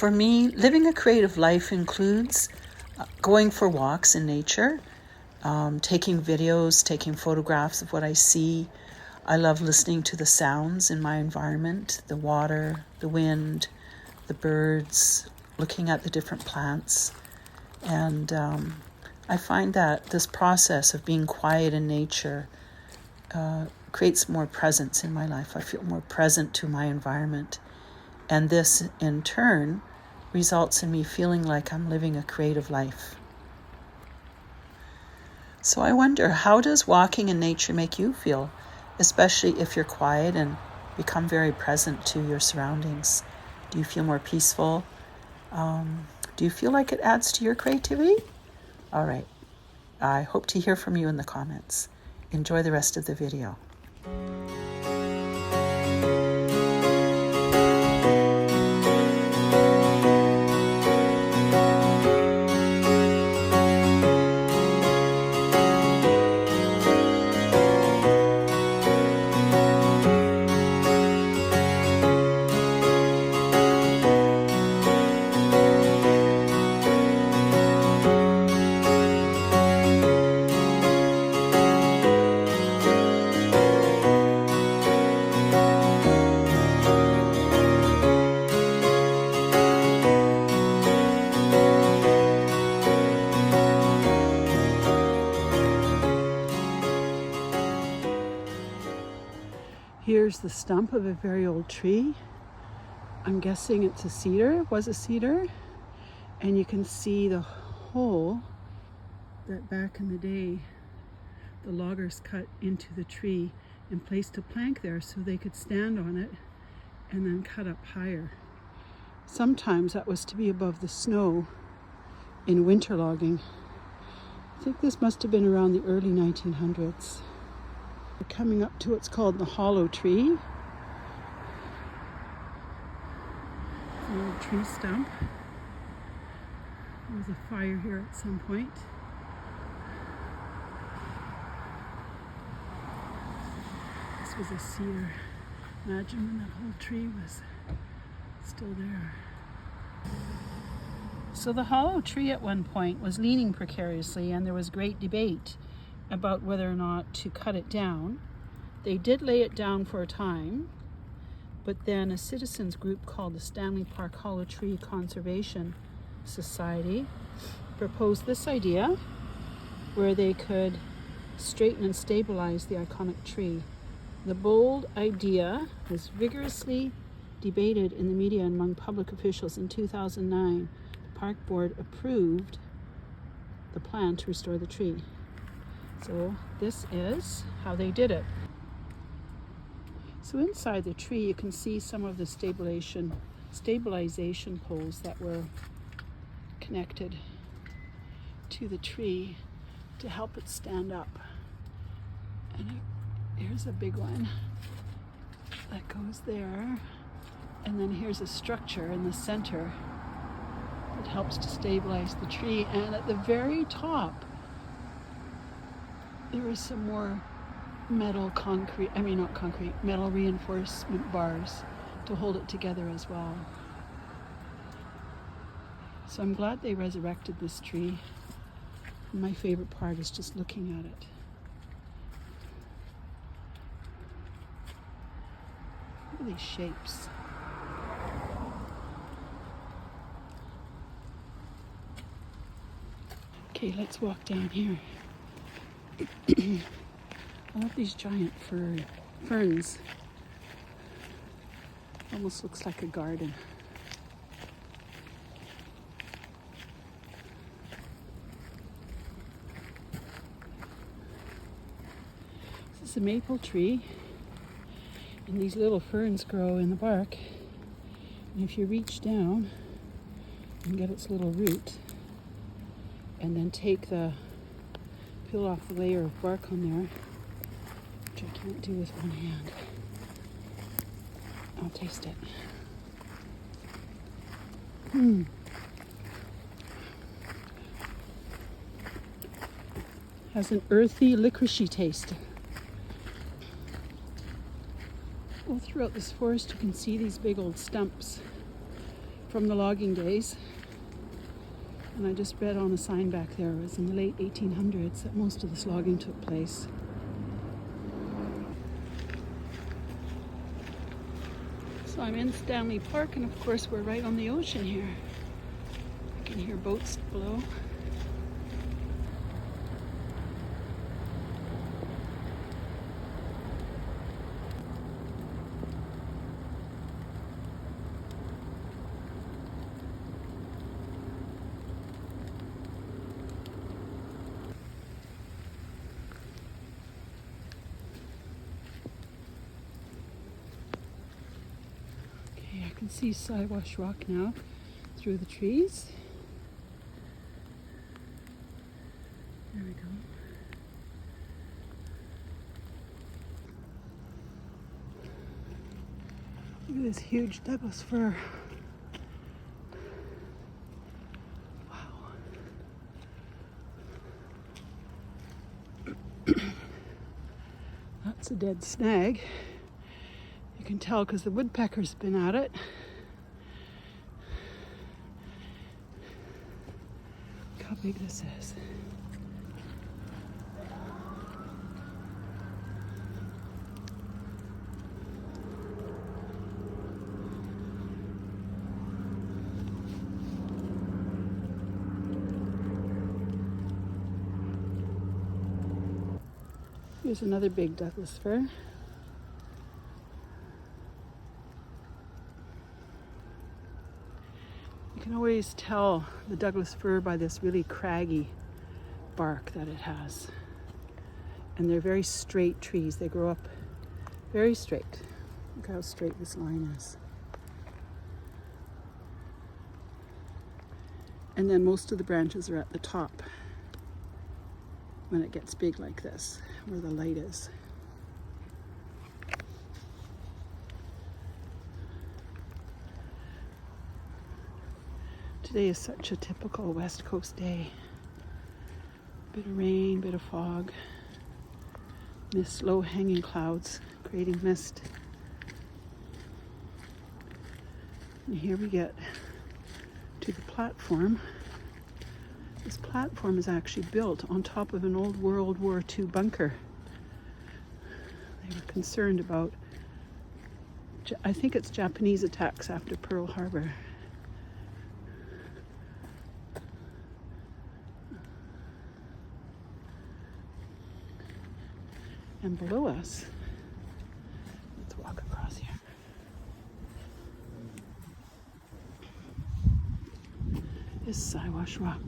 For me, living a creative life includes going for walks in nature, taking videos, taking photographs of what I see. I love listening to the sounds in my environment, the water, the wind, the birds, looking at the different plants. And I find that this process of being quiet in nature creates more presence in my life. I feel more present to my environment. And this, in turn, results in me feeling like I'm living a creative life. So I wonder, how does walking in nature make you feel, especially if you're quiet and become very present to your surroundings? Do you feel more peaceful? Do you feel like it adds to your creativity? All right. I hope to hear from you in the comments. Enjoy the rest of the video. Here's the stump of a very old tree. I'm guessing it's a cedar, was a cedar. And you can see the hole that back in the day, the loggers cut into the tree and placed a plank there so they could stand on it and then cut up higher. Sometimes that was to be above the snow in winter logging. I think this must have been around the early 1900s. We're coming up to what's called the hollow tree. It's an old tree stump. There was a fire here at some point. This was a cedar. Imagine when that whole tree was still there. So the hollow tree at one point was leaning precariously, and there was great debate about whether or not to cut it down. They did lay it down for a time, but then a citizens group called the Stanley Park Hollow Tree Conservation Society proposed this idea where they could straighten and stabilize the iconic tree. The bold idea was vigorously debated in the media and among public officials. In 2009, the park board approved the plan to restore the tree. So this is how they did it. So inside the tree you can see some of the stabilization poles that were connected to the tree to help it stand up. And here's a big one that goes there. And then here's a structure in the center that helps to stabilize the tree. And at the very top, there is some more metal reinforcement bars to hold it together as well. So I'm glad they resurrected this tree. And my favorite part is just looking at it. Look at these shapes. Okay, let's walk down here. I love these giant ferns. Almost looks like a garden. This is a maple tree, and these little ferns grow in the bark. And if you reach down and get its little root, and then peel off the layer of bark on there, which I can't do with one hand. I'll taste it. Has an earthy, licoricey taste. All throughout this forest you can see these big old stumps from the logging days. And I just read on a sign back there, it was in the late 1800s that most of this logging took place. So I'm in Stanley Park, and of course we're right on the ocean here. I can hear boats below. I can see Siwash Rock now through the trees. There we go. Look at this huge Douglas fir. Wow. That's a dead snag. You can tell because the woodpecker's been at it. Look how big this is. Here's another big Douglas fir. You can always tell the Douglas fir by this really craggy bark that it has. And they're very straight trees. They grow up very straight. Look how straight this line is. And then most of the branches are at the top when it gets big like this, where the light is. Today is such a typical West Coast day. Bit of rain, bit of fog, mist, low hanging clouds creating mist. And here we get to the platform. This platform is actually built on top of an old World War II bunker. They were concerned about, I think it's Japanese attacks after Pearl Harbor. And below us, let's walk across here. Is Siwash Rock.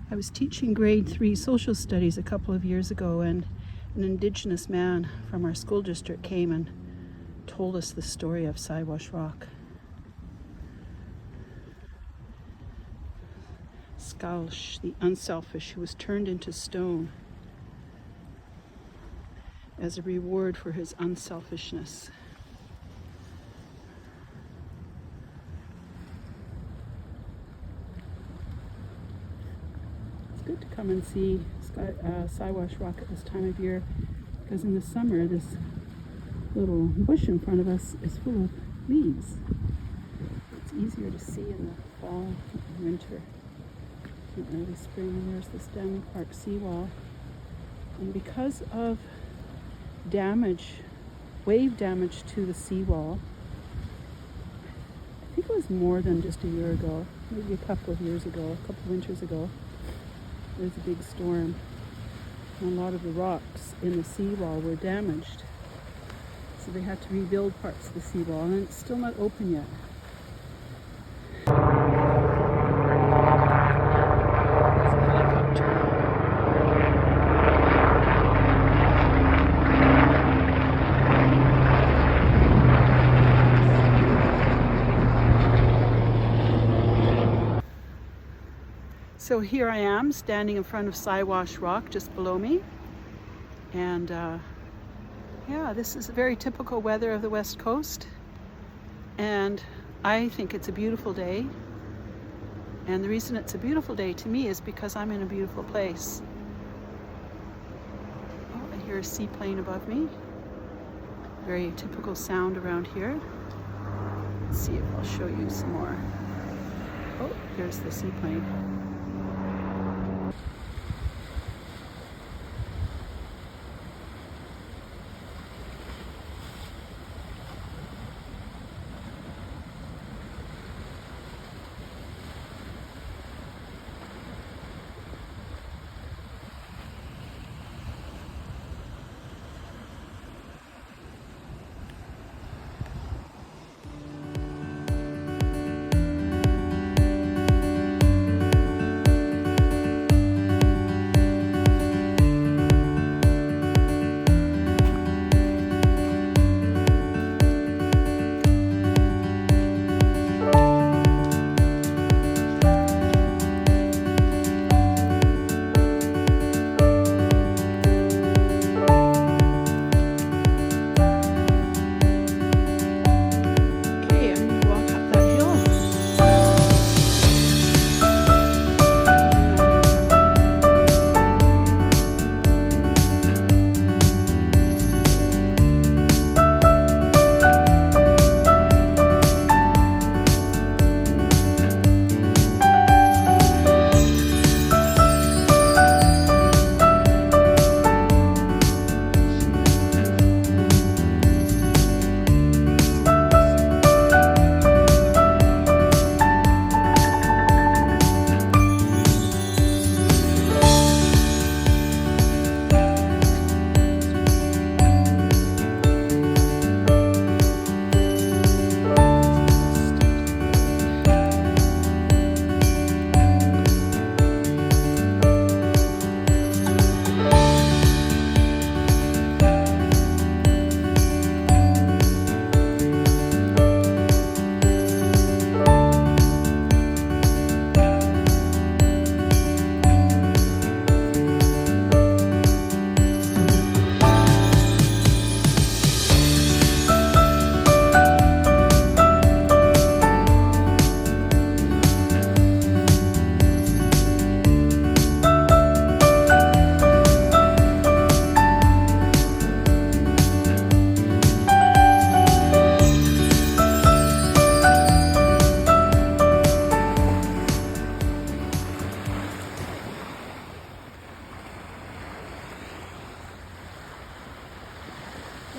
I was teaching grade 3 social studies a couple of years ago, and an Indigenous man from our school district came and told us the story of Siwash Rock. Skalsh, the unselfish, who was turned into stone as a reward for his unselfishness. It's good to come and see Siwash Rock at this time of year, because in the summer this little bush in front of us is full of leaves. It's easier to see in the fall and winter. In early spring. And there's the Stanley Park seawall. And because of damage, wave damage to the seawall, I think it was more than just a year ago, maybe a couple of years ago, a couple of winters ago, there was a big storm. And a lot of the rocks in the seawall were damaged. So they had to rebuild parts of the seawall, and it's still not open yet. So here I am standing in front of Siwash Rock just below me, and yeah, this is very typical weather of the West Coast, and I think it's a beautiful day. And the reason it's a beautiful day to me is because I'm in a beautiful place. Oh, hear a seaplane above me. Very typical sound around here. Let's see if I'll show you some more. Oh, there's the seaplane.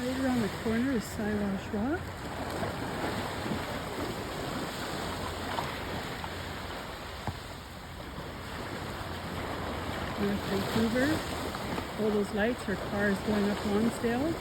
Right around the corner is Siwash Rock. North Vancouver. All those lights are cars going up Lonsdale.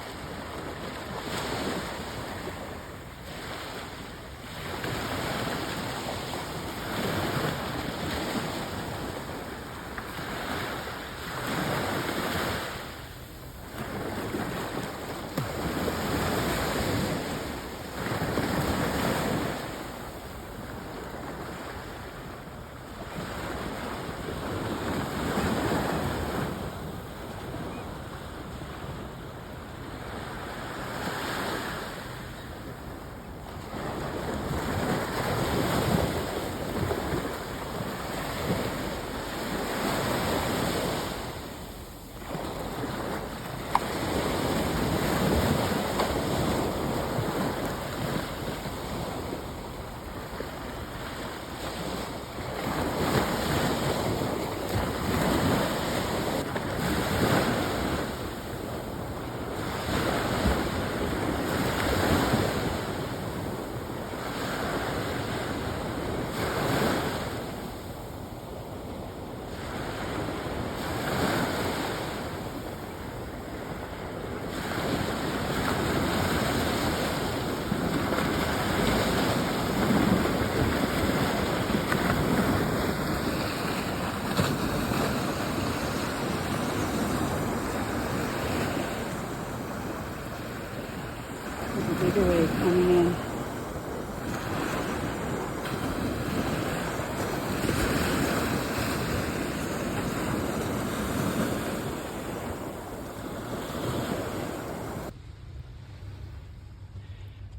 Bigger wave coming in.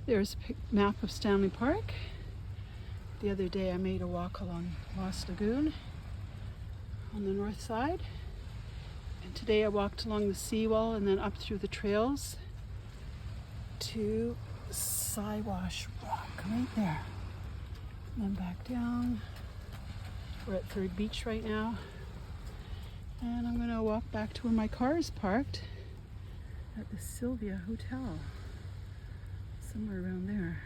There's a map of Stanley Park. The other day I made a walk along Lost Lagoon on the north side, And today I walked along the seawall and then up through the trails to Siwash Rock right there. And then back down. We're at Third Beach right now. And I'm going to walk back to where my car is parked at the Sylvia Hotel. Somewhere around there.